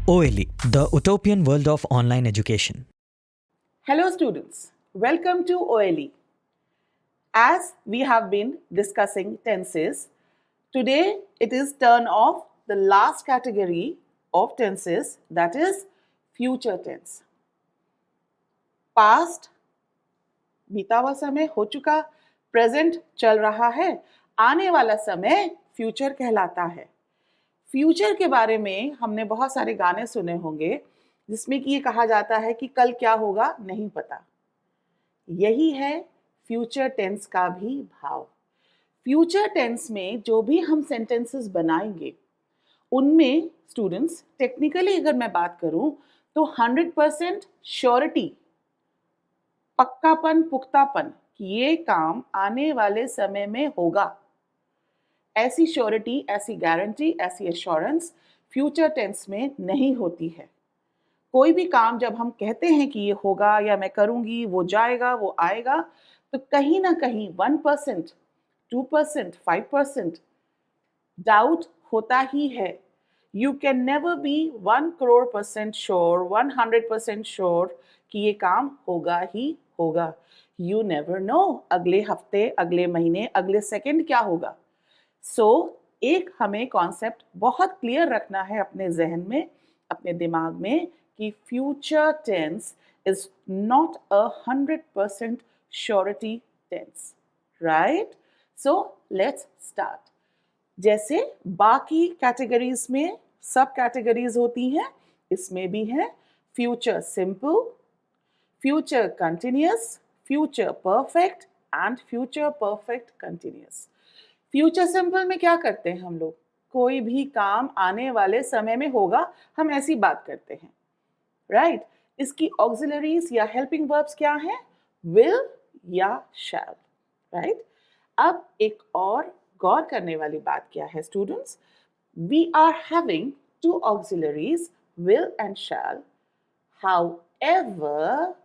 OLE, the utopian world of online education. Hello students, welcome to OLE. As we have been discussing tenses, today it is turn of the last category of tenses, that is future tense. Past बीता हुआ समय हो चुका, present चल रहा है, आने वाला समय फ्यूचर कहलाता है। फ्यूचर के बारे में हमने बहुत सारे गाने सुने होंगे जिसमें कि ये कहा जाता है कि कल क्या होगा नहीं पता। यही है फ्यूचर टेंस का भी भाव। फ्यूचर टेंस में जो भी हम सेंटेंसेस बनाएंगे उनमें स्टूडेंट्स टेक्निकली अगर मैं बात करूं तो 100% श्योरिटी, पक्कापन, पुख्तापन कि ये काम आने वाले समय में होगा, ऐसी श्योरिटी, ऐसी गारंटी, ऐसी एश्योरेंस फ्यूचर टेंस में नहीं होती है। कोई भी काम जब हम कहते हैं कि ये होगा या मैं करूंगी, वो जाएगा, वो आएगा, तो कहीं ना कहीं 1%, 2%, 5% डाउट होता ही है। You can never be 1 crore% sure, 100% sure कि ये काम होगा ही होगा। यू नेवर नो अगले हफ्ते, अगले महीने, अगले सेकंड क्या होगा। एक हमें कॉन्सेप्ट बहुत क्लियर रखना है अपने जहन में, अपने दिमाग में कि future tense is not 100% surety tense, right. Let's start. जैसे बाकी कैटेगरीज में सब कैटेगरीज होती हैं, इसमें भी है future simple, future continuous, future perfect and future perfect continuous. Future simple में क्या करते हैं हम लोग, कोई भी काम आने वाले समय में होगा, हम ऐसी बात करते हैं, राइट। इसकी ऑक्सिलरीज या हेल्पिंग वर्ब्स क्या हैं, विल या शैल, राइट। अब एक और गौर करने वाली बात क्या है students, we are having two auxiliaries will and shall, however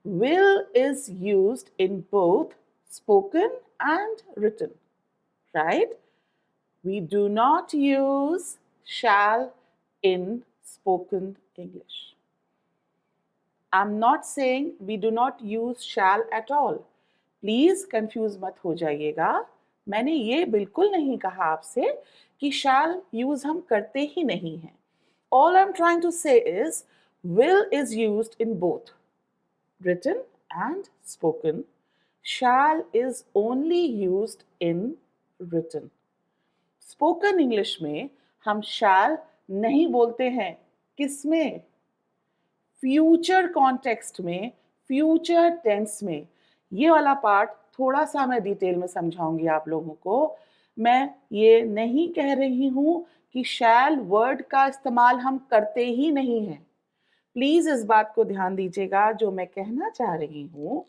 will is used in both spoken and written, right? We do not use shall in spoken English. I'm not saying we do not use shall at all. Please confuse मत हो जाइएगा। मैंने ये बिल्कुल नहीं कहा आपसे कि shall use हम करते ही नहीं हैं। All I'm trying to say is will is used in both written and spoken. Shall is only used in written. Spoken English में हम shall नहीं बोलते हैं, किसमें, फ्यूचर कॉन्टेक्स्ट में, फ्यूचर टेंस में। ये वाला पार्ट थोड़ा सा मैं डिटेल में समझाऊंगी आप लोगों को। मैं ये नहीं कह रही हूं कि शैल वर्ड का इस्तेमाल हम करते ही नहीं हैं। प्लीज इस बात को ध्यान दीजिएगा, जो मैं कहना चाह रही हूं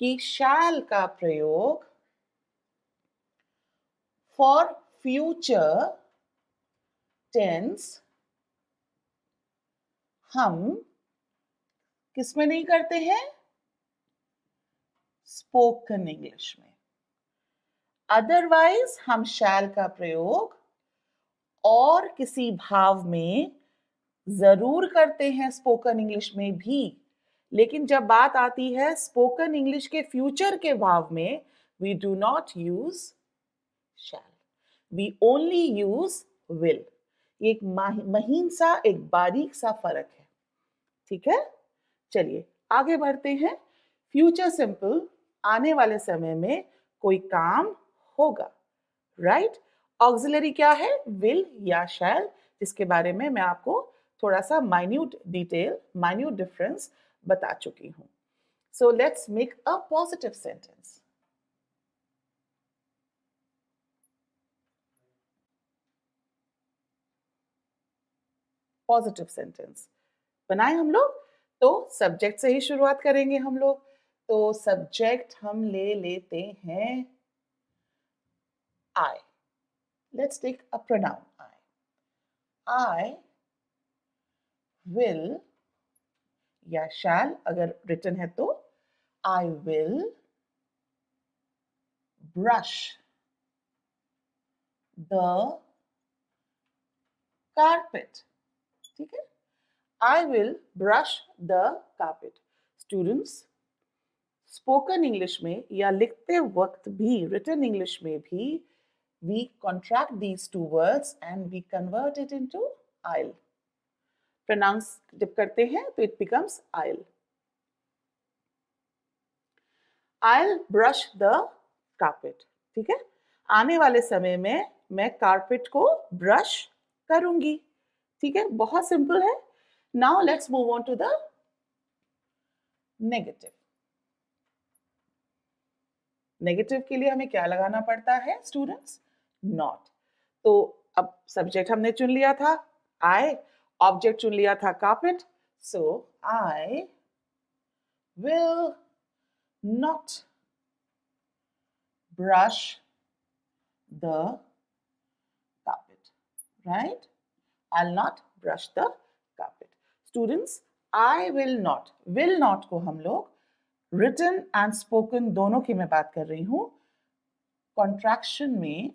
कि शैल का प्रयोग फॉर फ्यूचर टेंस हम किस में नहीं करते हैं, स्पोकन इंग्लिश में। अदरवाइज हम शैल का प्रयोग और किसी भाव में जरूर करते हैं, स्पोकन इंग्लिश में भी। लेकिन जब बात आती है स्पोकन इंग्लिश के फ्यूचर के भाव में, we do not use shall, we only use will. एक महीन सा, एक बारीक सा फर्क है, ठीक है। चलिए आगे बढ़ते हैं। फ्यूचर सिंपल, आने वाले समय में कोई काम होगा, राइट। ऑक्सिलरी क्या है, विल या शैल, जिसके बारे में मैं आपको थोड़ा सा माइन्यूट डिटेल, माइन्यूट डिफरेंस बता चुकी हूं। So let's make a positive sentence. Positive sentence बनाए हम लोग, तो सब्जेक्ट से ही शुरुआत करेंगे हम लोग। तो सब्जेक्ट हम ले लेते हैं I. Let's take a pronoun I. I will या shall अगर written है तो I will brush the carpet, ठीक है। I will brush the carpet. Students, spoken English में या लिखते वक्त भी, रिटन इंग्लिश में भी, we contract these two words and we convert it into I'll. Pronounce जब करते हैं तो it becomes I'll. I'll brush the carpet. ठीक है, आने वाले समय में मैं कारपेट को ब्रश करूंगी. ठीक है, बहुत सिंपल है. Now let's move on to the negative. Negative के लिए हमें क्या लगाना पड़ता है स्टूडेंट्स? नॉट. तो अब सब्जेक्ट हमने चुन लिया था आई, ऑब्जेक्ट चुन लिया था carpet. So I will not brush the carpet. Right? I'll not brush the carpet. Students, I will not. Will not को हम लोग written and spoken दोनों की मैं बात कर रही हूँ. Contraction में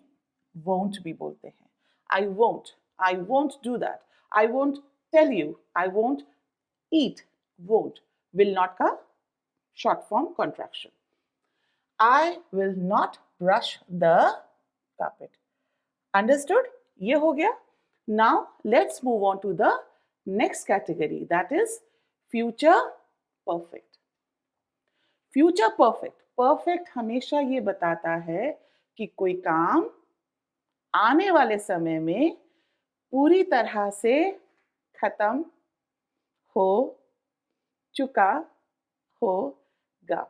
won't भी बोलते हैं. I won't do that. I won't tell you. I won't eat. Won't. Will not का short form contraction. I will not brush the carpet. Understood? ये हो गया. Now let's move on to the next category, that is future perfect. Future perfect. Perfect हमेशा ये बताता है कि कोई काम आने वाले समय में पूरी तरह से खत्म हो चुका होगा.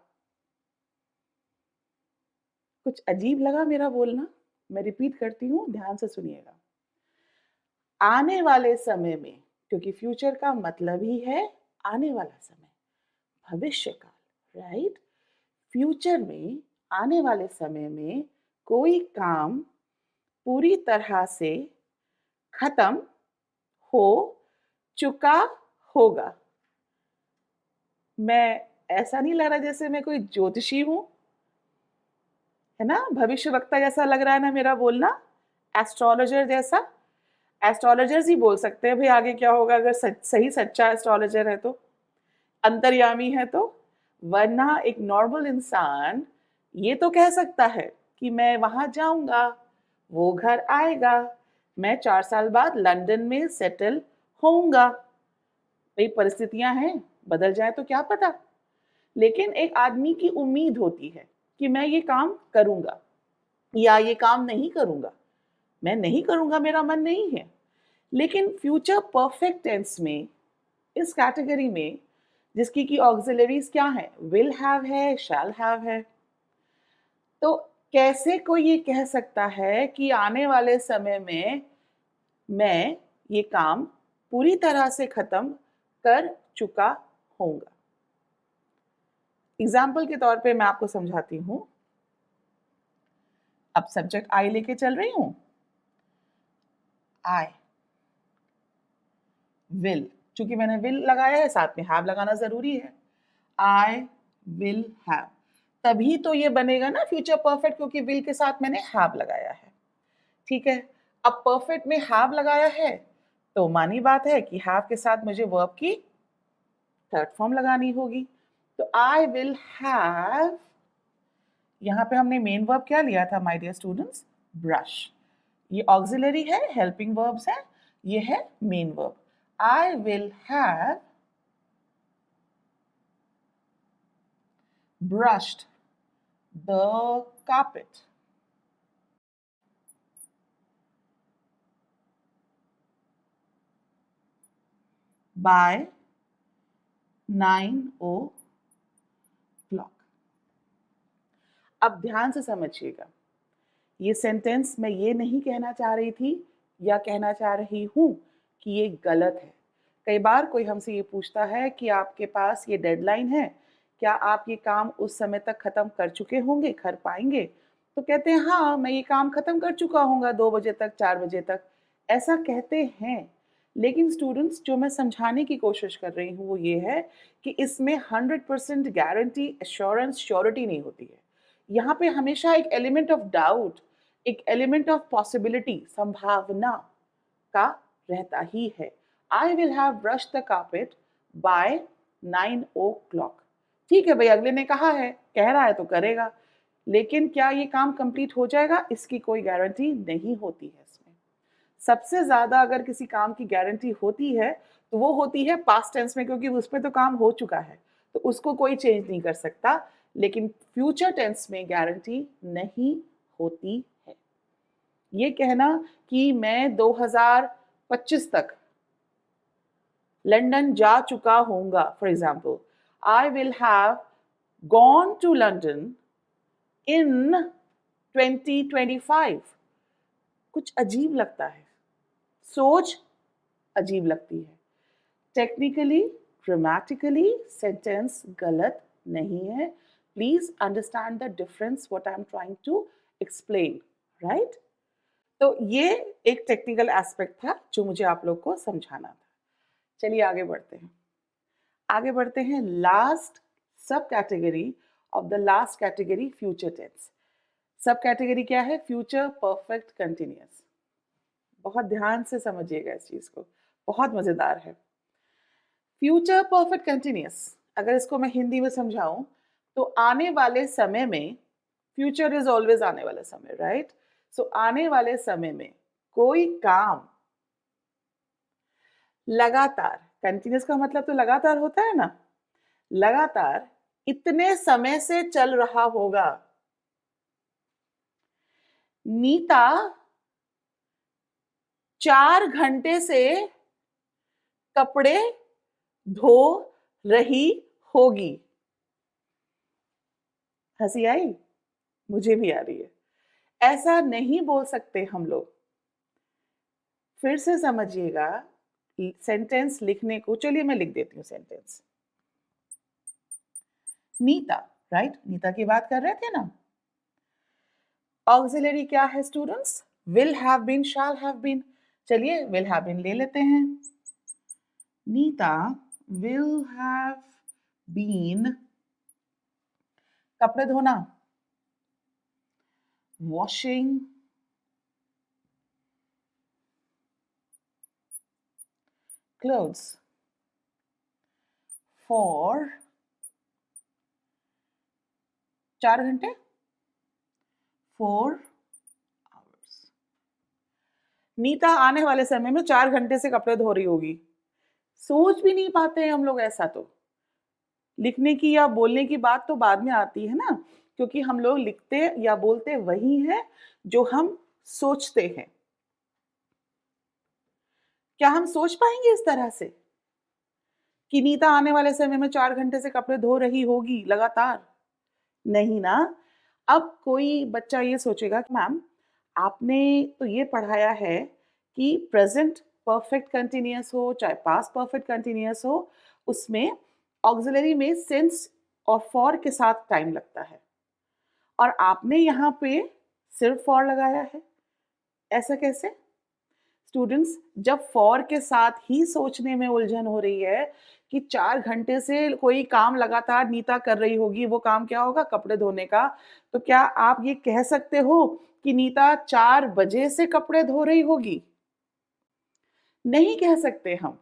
कुछ अजीब लगा मेरा बोलना? मैं रिपीट करती हूँ, ध्यान से सुनिएगा. आने वाले समय में, क्योंकि फ्यूचर का मतलब ही है आने वाला समय, भविष्य काल. राइट? फ्यूचर में, आने वाले समय में कोई काम पूरी तरह से खत्म हो चुका होगा. मैं ऐसा नहीं लग रहा जैसे मैं कोई ज्योतिषी हूं, है ना? भविष्यवक्ता जैसा लग रहा है ना मेरा बोलना, एस्ट्रोलॉजर जैसा. एस्ट्रोलॉजर्स ही बोल सकते हैं भाई आगे क्या होगा, अगर सही सच्चा एस्ट्रोलॉजर है तो, अंतर्यामी है तो. वरना एक नॉर्मल इंसान ये तो कह सकता है कि मैं वहां जाऊंगा, वो घर आएगा, मैं 4 साल बाद लंदन में सेटल होऊंगा. भाई परिस्थितियां हैं, बदल जाए तो क्या पता. लेकिन एक आदमी की उम्मीद होती है कि मैं ये काम करूंगा या ये काम नहीं करूंगा. मैं नहीं करूंगा, मेरा मन नहीं है. लेकिन फ्यूचर परफेक्ट टेंस में, इस कैटेगरी में, जिसकी की ऑक्सिलरीज क्या है? विल हैव है, शैल हैव है. तो कैसे कोई ये कह सकता है कि आने वाले समय में मैं ये काम पूरी तरह से खत्म कर चुका होऊंगा? एग्जाम्पल के तौर पे मैं आपको समझाती हूं. अब सब्जेक्ट आई लेके चल रही हूं. आई विल, चूंकि मैंने विल लगाया है, साथ में हैव लगाना जरूरी है. आई विल हैव, तभी तो ये बनेगा ना फ्यूचर परफेक्ट, क्योंकि विल के साथ मैंने हैव लगाया है. ठीक है, अब परफेक्ट में हैव लगाया है तो मानी बात है कि हैव के साथ मुझे वर्ब की थर्ड फॉर्म लगानी होगी. तो आई विल हैव, यहां पे हमने मेन वर्ब क्या लिया था माय डियर स्टूडेंट्स? ब्रश. ये ऑक्सिलरी है, हेल्पिंग वर्ब्स है, ये है main verb. I will have brushed the carpet. By 9 o'clock. अब ध्यान से समझिएगा, ये सेंटेंस मैं ये नहीं कहना चाह रही थी या कहना चाह रही हूं कि ये गलत है. कई बार कोई हमसे ये पूछता है कि आपके पास ये डेडलाइन है, क्या आप ये काम उस समय तक खत्म कर चुके होंगे, कर पाएंगे? तो कहते हैं हाँ, मैं ये काम खत्म कर चुका हूँगा 2 बजे तक, 4 बजे तक, ऐसा कहते हैं. लेकिन स्टूडेंट्स, जो मैं समझाने की कोशिश कर रही हूँ वो ये है कि इसमें 100% गारंटी, एश्योरेंस, श्योरिटी नहीं होती है. यहाँ पे हमेशा एक एलिमेंट ऑफ डाउट, एक एलिमेंट ऑफ पॉसिबिलिटी, संभावना का रहता ही है. I will have brush the carpet by 9 o'clock। ठीक है भाई, अगले ने कहा है, कह रहा है तो करेगा, लेकिन क्या ये काम कंप्लीट हो जाएगा, इसकी कोई गारंटी नहीं होती है। इसमें सबसे ज्यादा अगर किसी काम की गारंटी होती है तो वो होती है पास्ट टेंस में, क्योंकि उसमें तो काम हो चुका है तो उसको कोई चेंज नहीं कर सकता, लेकिन फ्यूचर टेंस में गारंटी नहीं होती है। ये कहना कि मैं 2025 तक लंदन जा चुका होऊंगा, for example I will have gone to London in 2025, कुछ अजीब लगता है, सोच अजीब लगती है। टेक्निकली, ग्रामेटिकली सेंटेंस गलत नहीं है। Please understand the difference what I am trying to explain, right? तो ये एक टेक्निकल एस्पेक्ट था जो मुझे आप लोग को समझाना था। चलिए आगे बढ़ते हैं। आगे बढ़ते हैं last sub category of the last category, future tense. Sub category क्या है? Future perfect continuous. बहुत ध्यान से समझिएगा इस चीज को, बहुत मजेदार है। फ्यूचर परफेक्ट कंटिन्यूअस, अगर इसको मैं हिंदी में समझाऊं तो आने वाले समय में, फ्यूचर इज ऑलवेज आने वाला समय, राइट? सो आने वाले समय में कोई काम लगातार, कंटिन्यूअस का मतलब तो लगातार होता है ना, लगातार इतने समय से चल रहा होगा। नीता 4 घंटे से कपड़े धो रही होगी। हंसी आई? मुझे भी आ रही है। ऐसा नहीं बोल सकते हम लोग। फिर से समझिएगा सेंटेंस लिखने को। चलिए मैं लिख देती हूँ सेंटेंस। नीता, राइट? नीता की बात कर रहे थे ना। ऑक्सिलरी क्या है students? Will have been, shall have been. चलिए विल हैव बीन ले लेते हैं। नीता विल हैव बीन, कपड़े धोना, वॉशिंग clothes for 4 घंटे, 4 hours। नीता आने वाले समय में 4 घंटे से कपड़े धो रही होगी। सोच भी नहीं पाते हैं हम लोग ऐसा। तो लिखने की या बोलने की बात तो बाद में आती है ना, क्योंकि हम लोग लिखते या बोलते वही है जो हम सोचते हैं। क्या हम सोच पाएंगे इस तरह से कि नीता आने वाले समय में 4 घंटे से कपड़े धो रही होगी लगातार? नहीं ना। अब कोई बच्चा ये सोचेगा कि मैम आपने तो ये पढ़ाया है कि प्रेजेंट परफेक्ट कंटिन्यूअस हो चाहे पास्ट परफेक्ट कंटिन्यूअस हो, उसमें ऑक्सिलरी में सिंस और फॉर के साथ टाइम लगता है, और आपने यहाँ पे सिर्फ फॉर लगाया है। ऐसा कैसे? स्टूडेंट्स, जब फॉर के साथ ही सोचने में उलझन हो रही है कि 4 घंटे से कोई काम लगातार नीता कर रही होगी, वो काम क्या होगा? कपड़े धोने का। तो क्या आप ये कह सकते हो कि नीता 4 बजे से कपड़े धो रही होगी? नहीं कह सकते हम।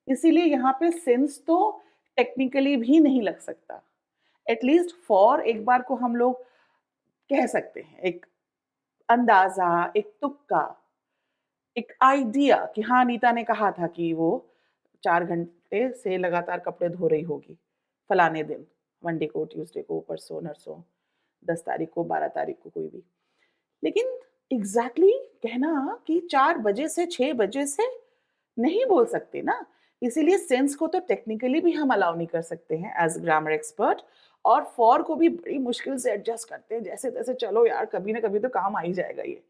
इसीलिए यहाँ पे सिंस तो टेक्निकली भी नहीं लग सकता। एटलीस्ट फॉर एक बार को हम लोग कह सकते हैं, एक अंदाजा, एक तुक्का, एक आइडिया कि हाँ नीता ने कहा था कि वो 4 घंटे से लगातार कपड़े धो रही होगी फलाने दिन, मंडे को, ट्यूसडे को, परसों नरसों, 10 तारीख को, 12 तारीख को, कोई भी। लेकिन एग्जैक्टली कहना कि 4 बजे से 6 बजे से नहीं बोल सकते ना। इसीलिए सेंस को तो टेक्निकली भी हम अलाउ नहीं कर सकते हैं एज ग्रामर एक्सपर्ट, और फॉर को भी बड़ी मुश्किल से एडजस्ट करते हैं, जैसे तैसे चलो यार कभी ना कभी तो काम आ ही जाएगा ये।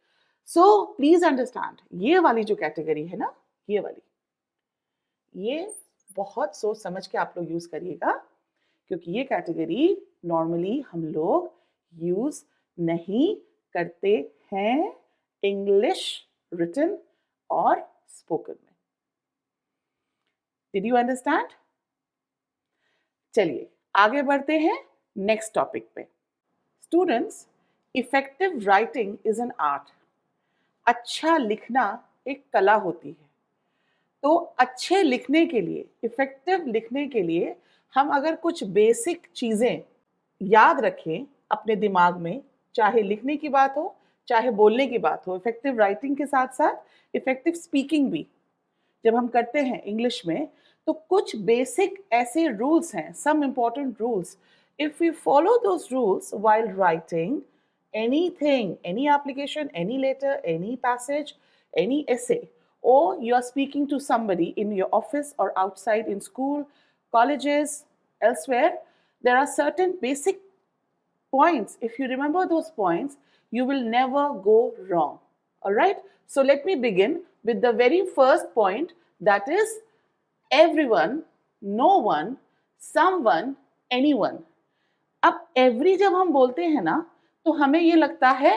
सो प्लीज अंडरस्टैंड, ये वाली जो कैटेगरी है ना, ये वाली, ये बहुत सोच समझ के आप लोग यूज करिएगा, क्योंकि ये कैटेगरी नॉर्मली हम लोग यूज नहीं करते हैं इंग्लिश रिटन और स्पोकन में। Did you understand? चलिए आगे बढ़ते हैं नेक्स्ट टॉपिक पे। Students, effective writing is an art. अच्छा लिखना एक कला होती है। तो अच्छे लिखने के लिए, इफेक्टिव लिखने के लिए हम अगर कुछ बेसिक चीज़ें याद रखें अपने दिमाग में, चाहे लिखने की बात हो, चाहे बोलने की बात हो, इफेक्टिव राइटिंग के साथ साथ इफेक्टिव स्पीकिंग भी जब हम करते हैं इंग्लिश में, तो कुछ बेसिक ऐसे रूल्स हैं, some important rules. If we follow those rules while writing anything, any application, any letter, any passage, any essay, or you are speaking to somebody in your office or outside in school, colleges, elsewhere, there are certain basic points. If you remember those points, you will never go wrong. All right? So let me begin with the very first point, that is everyone, no one, someone, anyone. अब every जब हम बोलते हैं ना, तो हमें ये लगता है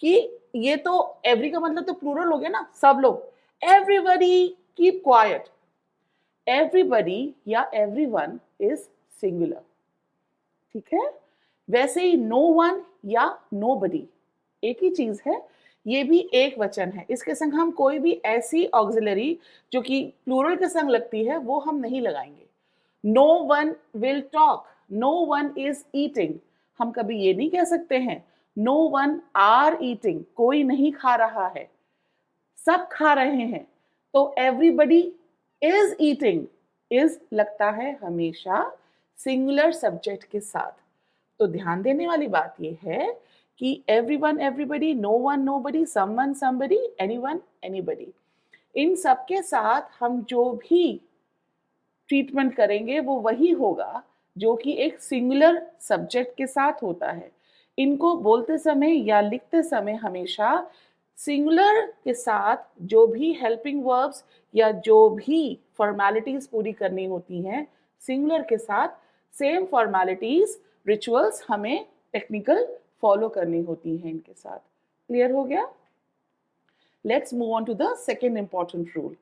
कि ये तो एवरी का मतलब तो प्लूरल हो गया ना, सब लोग. Everybody keep quiet. एवरीबडी या एवरीवन इज सिंगुलर. ठीक है. वैसे ही नो वन या नोबडी एक ही चीज है, ये भी एक वचन है. इसके संग हम कोई भी ऐसी ऑक्सिलरी जो कि प्लूरल के संग लगती है वो हम नहीं लगाएंगे. No one will talk, no one is eating. हम कभी ये नहीं कह सकते हैं नो वन आर ईटिंग, कोई नहीं खा रहा है, सब खा रहे हैं. तो एवरीबडी इज ईटिंग, इज लगता है हमेशा सिंगुलर सब्जेक्ट के साथ. तो ध्यान देने वाली बात यह है कि everyone everybody, no one nobody, someone somebody, anyone anybody, इन सब के साथ हम जो भी ट्रीटमेंट करेंगे वो वही होगा जो कि एक सिंगुलर सब्जेक्ट के साथ होता है. इनको बोलते समय या लिखते समय हमेशा सिंगुलर के साथ जो भी हेल्पिंग वर्ब्स या जो भी फॉर्मेलिटीज पूरी करनी होती हैं, सिंगुलर के साथ सेम फॉर्मेलिटीज, रिचुअल्स हमें टेक्निकल फॉलो करनी होती हैं इनके साथ. क्लियर हो गया? Let's move on to the second important rule.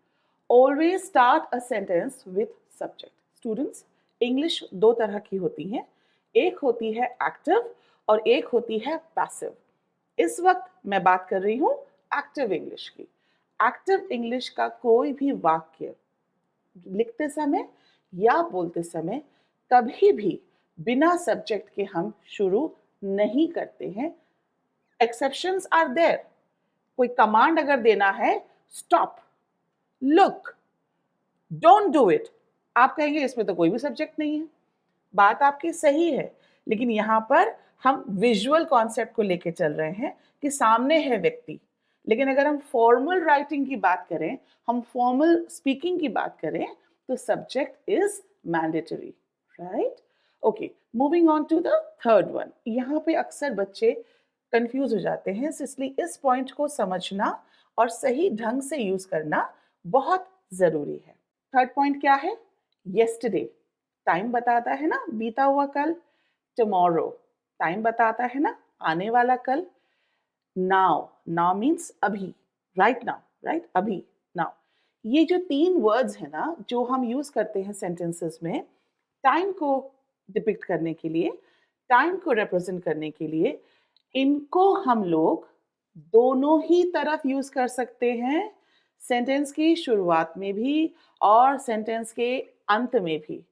Always start a sentence with subject. Students, English दो तरह की होती हैं. एक होती है एक्टिव और एक होती है पैसिव. इस वक्त मैं बात कर रही हूं एक्टिव इंग्लिश की. एक्टिव इंग्लिश का कोई भी वाक्य लिखते समय या बोलते समय कभी भी बिना सब्जेक्ट के हम शुरू नहीं करते हैं. Exceptions are there. कोई कमांड अगर देना है, stop, look, don't do it, आप कहेंगे इसमें तो कोई भी सब्जेक्ट नहीं है. बात आपकी सही है, लेकिन यहां पर हम विजुअल कॉन्सेप्ट को लेके चल रहे हैं कि सामने है व्यक्ति. लेकिन अगर हम फॉर्मल राइटिंग की बात करें, हम फॉर्मल स्पीकिंग की बात करें, तो subject is mandatory. Right? Okay, moving on to the third one. यहाँ पे अक्सर बच्चे कंफ्यूज हो जाते हैं, इसलिए इस पॉइंट को समझना और सही ढंग से यूज करना बहुत जरूरी है. थर्ड पॉइंट क्या है? yesterday, टाइम बताता है ना बीता हुआ कल. tomorrow, टाइम बताता है ना आने वाला कल. now, now मीन्स अभी, right now, right? अभी, now. ये जो तीन वर्ड्स है ना जो हम यूज करते हैं सेंटेंसेस में, टाइम को डिपिक्ट करने के लिए, टाइम को रिप्रेजेंट करने के लिए, इनको हम लोग दोनों ही तरफ यूज कर सकते हैं. सेंटेंस की शुरुआत में भी और सेंटेंस के अंत में भी.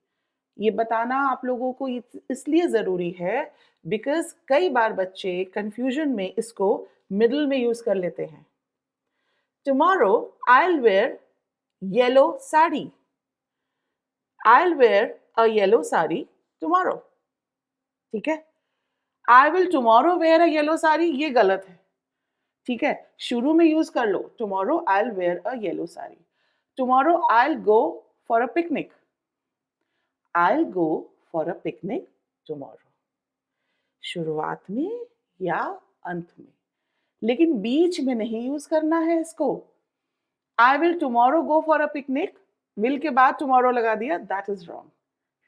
ये बताना आप लोगों को इसलिए ज़रूरी है बिकॉज कई बार बच्चे कंफ्यूजन में इसको मिडिल में यूज कर लेते हैं. Tomorrow I will wear yellow sari. I will wear a yellow sari tomorrow. ठीक है. I will tomorrow wear a yellow sari, ये गलत है. ठीक है, शुरू में यूज कर लो. Tomorrow I will wear a yellow sari. Tomorrow I will go for a picnic. I'll go for a picnic tomorrow. शुरुआत में या अंत में, लेकिन बीच में नहीं यूज करना है इसको. I will tomorrow go for a picnic, will के बाद tomorrow लगा दिया, that is wrong.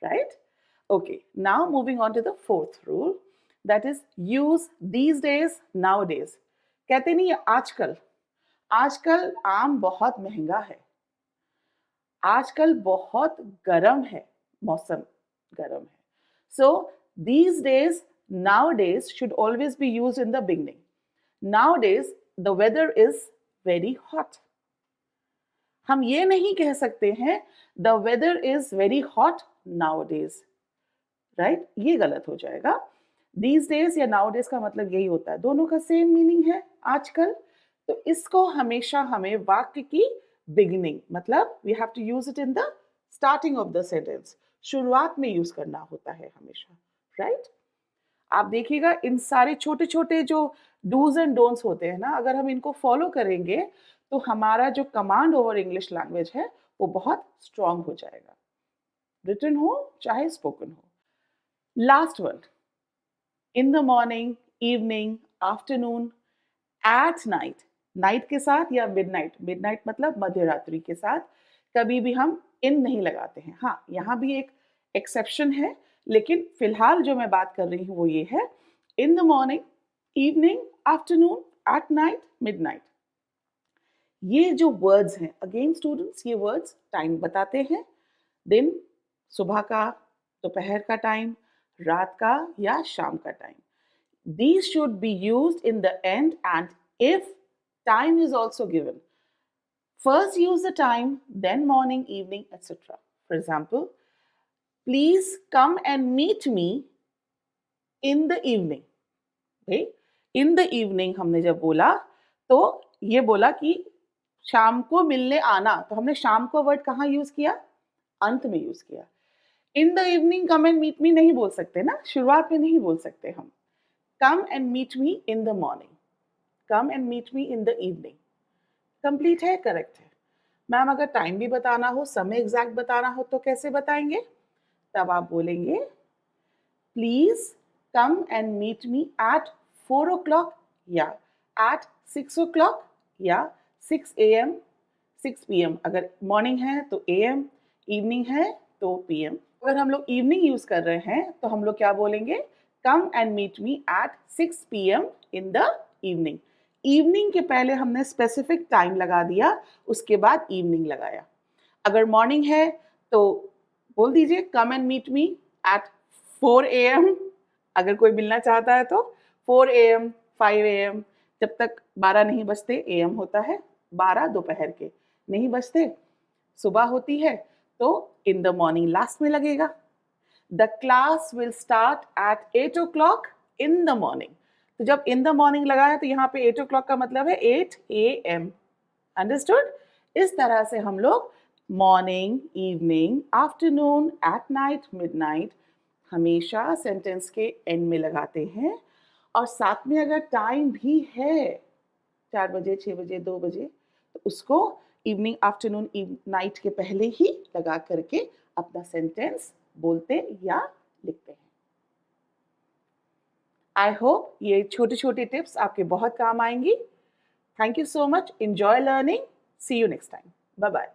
Right? Okay, now moving on to the fourth rule, that is use these days, nowadays. कहते नहीं आजकल. आजकल आम बहुत महंगा है. आजकल बहुत गर्म है, मौसम गर्म है. So these days, nowadays should always be used in the beginning. Nowadays the weather is very hot. हम ये नहीं कह सकते हैं the weather is very hot nowadays, right? ये गलत हो जाएगा। दीज डेज या नाउ डेज का मतलब यही होता है, दोनों का सेम मीनिंग है आजकल। तो इसको हमेशा हमें वाक्य की बिगिनिंग, मतलब we have to use it in the starting of the sentence, शुरुआत में यूज करना होता है हमेशा, राइट? आप देखिएगा इन सारे छोटे छोटे जो डूज एंड डोंट्स होते हैं ना, अगर हम इनको फॉलो करेंगे तो हमारा जो कमांड ओवर इंग्लिश लैंग्वेज है वो बहुत स्ट्रांग हो जाएगा, रिटन हो चाहे स्पोकन हो। Last word, in the morning, evening, afternoon, at night, night के साथ या मिडनाइट, मिडनाइट मतलब मध्य रात्रि के साथ कभी भी हम इन नहीं लगाते हैं। हाँ, यहाँ भी एक एक्सेप्शन है, लेकिन फिलहाल जो मैं बात कर रही हूँ वो ये है, इन the morning, evening, afternoon, at night, midnight. ये जो वर्ड्स हैं, अगेन स्टूडेंट्स, ये वर्ड्स टाइम बताते हैं, दिन, सुबह का, दोपहर का टाइम, रात का या शाम का time. These should be used in the end and if time is also given. First use the time, then morning, evening, etc. For example, please come and meet me in the evening. Okay? In the evening हमने जब बोला तो ये बोला कि शाम को मिलने आना, तो हमने शाम को वर्ड कहाँ यूज किया? अंत में यूज किया। In the evening come and meet me नहीं बोल सकते ना, शुरुआत में नहीं बोल सकते हम। Come and meet me in the morning, come and meet me in the evening. Complete है, करेक्ट है। मैम अगर टाइम भी बताना हो, समय एग्जैक्ट बताना हो तो कैसे बताएंगे? तब आप बोलेंगे please come and meet me at 4 o'clock या एट 6 o'clock या 6 AM, 6 PM। अगर मॉर्निंग है तो AM, इवनिंग है तो PM। अगर हम लोग इवनिंग यूज कर रहे हैं तो हम लोग क्या बोलेंगे? Come and meet me at 6 PM in the evening. Evening के पहले हमने स्पेसिफिक टाइम लगा दिया, उसके बाद इवनिंग लगाया। अगर मॉर्निंग है तो बोल दीजिए come and meet me at 4 AM। अगर कोई मिलना चाहता है तो 4 AM, 5 AM, जब तक 12 नहीं बजते AM होता है, 12 दोपहर के नहीं बजते सुबह होती है, तो इन द मॉर्निंग लास्ट में लगेगा। The class will start at 8 o'clock in the morning. तो जब इन द मॉर्निंग लगाया तो यहाँ पे 8 o'clock का मतलब है 8 AM। अंडरस्टूड? इस तरह से हम लोग morning, evening, afternoon, at night, midnight हमेशा सेंटेंस के एंड में लगाते हैं। और साथ में अगर टाइम भी है 4 बजे, 6 बजे, 2 बजे, तो उसको इवनिंग, आफ्टरनून, नाइट के पहले ही लगा करके अपना सेंटेंस बोलते या लिखते हैं। आई होप ये छोटे छोटे टिप्स आपके बहुत काम आएंगी। Thank you so much. Enjoy learning. See you next time. Bye bye.